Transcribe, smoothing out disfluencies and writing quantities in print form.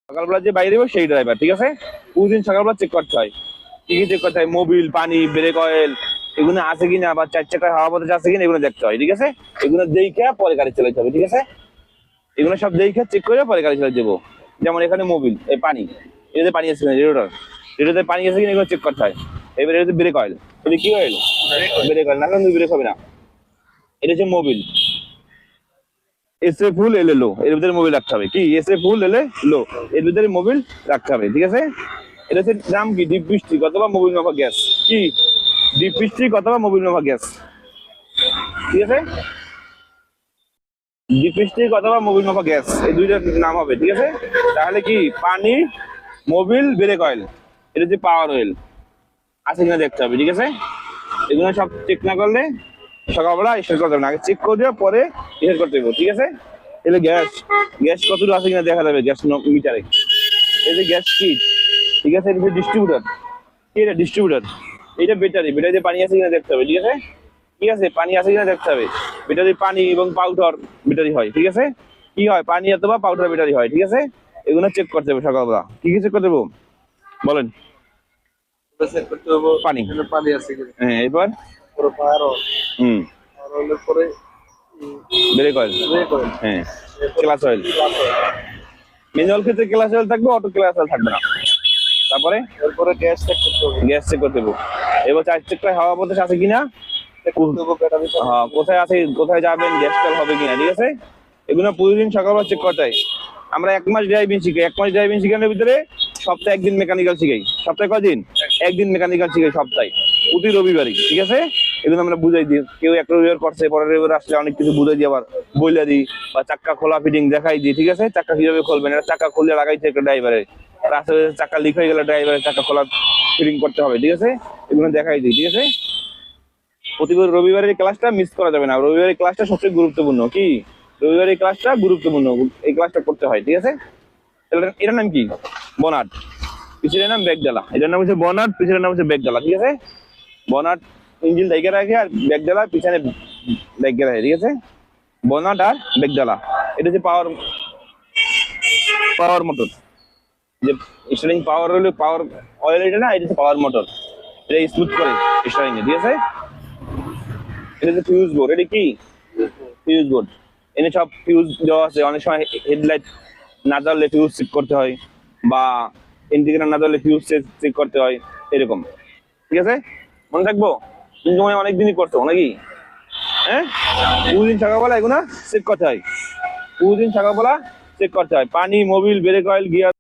সকালবেলা যে বাইরে সেই ড্রাইভার, ঠিক আছে? প্রতিদিন সকালবেলা চেক করতে হয়। কি কি চেক করতে হয়? মোবিল, পানি, ব্রেক অয়েল এগুলো আছে কিনা, বা চার চাকা হাওয়া বাতাস আছে কিনা এগুলো দেখতে হয়, ঠিক আছে? এগুলো দেখে পরে গাড়ি চালাতে হবে, ঠিক আছে? এগুলো সব দেখে চেক করে পরে গাড়ি চালাতে দেবো। যেমন এখানে মোবিল, এই পানি, এটাতে পানি আছে কিনা, রেডিওতে পানি আছে কিনা এগুলো চেক করতে হয়। এবার এটাতে ব্রেক অয়েল, এটা কি অয়েল? ব্রেক অয়েল, না কিন্তু ব্রেক হবে না। এটা হচ্ছে মোবিল, এসএ ফুল এলে লো, এর ভিতরে মোবিল রাখতে হবে। কি এসএ ফুল এলে লো, এর ভিতরে মোবিল রাখতে হবে, ঠিক আছে? এটা হচ্ছে নাম কি? ডিপ পিস্টিক অথবা মোবিল মাপা গ্যাস। কি ডিপ পিস্টিক অথবা মোবিল মাপা গ্যাস, ঠিক আছে? ডিপ পিস্টিক অথবা মোবিল মাপা গ্যাস, এই দুইটার নাম হবে, ঠিক আছে? তাহলে কি পানি, মোবিল, ব্রেক অয়েল, এটা হচ্ছে পাওয়ার অয়েল, আছে কিনা দেখতে হবে, ঠিক আছে? এগুলো সব চেক না করলে সকালবেলা স্টার্ট করতে হবে না, আগে চেক করে দিয়ে পরে স্টার্ট করতে হবে, ঠিক আছে? এলে গ্যাস, গ্যাস কতটুকু আছে কিনা দেখা যাবে গ্যাস মিটারে। এই যে গ্যাস কিট, ঠিক আছে? এটা ডিস্ট্রিবিউটার। কি এটা? ডিস্ট্রিবিউটার। এটা ব্যাটারি, ব্যাটারিতে পানি আছে কিনা দেখতে হবে, ঠিক আছে? ঠিক আছে, পানি আছে কিনা দেখতে হবে। ব্যাটারি পানি এবং পাউডার ব্যাটারি হয়, ঠিক আছে? কি হয়? পানি অথবা পাউডার ব্যাটারি হয়, ঠিক আছে? এগুলো চেক করতে হবে সকালবেলা। কি কি চেক করতে হবে বলেন? চেক করতে হবে পানি, পানি আছে কিনা, হ্যাঁ। এবার পরে ফায়ার অয়েল, হুম, ফায়ার অয়েলের পরে ব্রেক অয়েল, ব্রেক অয়েল, হ্যাঁ, class oil. Glass oil, manual ক্ষেত্রে ক্লাস অয়েল থাকবে, অটো ক্লাস অয়েল থাকবে না। তারপরে এরপরে গ্যাস চেক করতে হবে, গ্যাস চেক করতে হবে। এবার চার চাকায় হাওয়া বাতাস আছে কিনা, চেক করতে হবে ব্যাটারি কোথায় আছে, কোথায় যাবেন, গ্যাস তেল হবে কিনা, ঠিক আছে? এগুলো প্রতিদিন সকালবেলা চেক করতে হয়। আমরা 1 মাস ড্রাইভিং শিখাই, 1 মাস ড্রাইভিং শিখানোর ভিতরে সপ্তাহে একদিন মেকানিক্যাল শিখাই। সপ্তাহে কদিন? একদিন মেকানিক্যাল শিখাই সপ্তাহে, প্রতি রবিবারই, ঠিক আছে? এগুলো আমরা বুঝাই দিই। কেউ একটা রবিবার করছে, পরের রবিবার আসলে অনেক কিছু বুঝাই দিই, আবার বইলা দিই, বা চাক্কা খোলা ফিটিং দেখাই দিই, ঠিক আছে? চাক্কা কিভাবে খুলবেন, এটা চাক্কা খুলে লাগাইছে একটা ড্রাইভারের, রাস্তায় চাক্কা লিক হয়ে গেলে ড্রাইভারের চাক্কা খোলা ফিটিং করতে হবে, ঠিক আছে? এগুলো দেখাই দিই, ঠিক আছে? প্রতিবার রবিবারের ক্লাসটা মিস করা যাবে না। রবিবারের ক্লাসটা সবচেয়ে গুরুত্বপূর্ণ। কি রবিবারের ক্লাসটা গুরুত্বপূর্ণ, এই ক্লাসটা করতে হয়, ঠিক আছে? এটার নাম কি? বনাট। পিছনের নাম ব্যাগডালা। এটার নাম হচ্ছে বনাট, পিছনের নাম হচ্ছে ব্যাগডালা, ঠিক আছে? বনাট ইঞ্জিন ডাইকে রাখে, আর ব্যাগডালা পিছনে ব্যাগে রাখে, ঠিক আছে? বনাট আর ব্যাগডালা, এটা হচ্ছে পাওয়ার, পাওয়ার মোটর। যে স্টারিং পাওয়ার হলো, পাওয়ার অয়েল এটা না, এটা হচ্ছে পাওয়ার মোটর। এটা স্মুথ করে স্টারিং এ, ঠিক আছে? এটা হচ্ছে ফিউজ বোর্ড। এটা কি? Fuse board. এনে সব ফিউজ দেওয়া আছে। অনেক সময় হেডলাইট না জ্বললে ফিউজ চেক করতে হয়, বা ইন্ডিকেটর না জ্বললে ফিউজ চেক করতে হয়, এরকম, ঠিক আছে? মনে থাকবো? কিন্তু অনেক দিনই করছো নাকি? হ্যাঁ, প্রতিদিন সকালবেলা এগুলো চেক করতে হয়, প্রতিদিন সকালবেলা চেক করতে হয়। পানি, মোবিল, ব্রেক অয়েল, গিয়ার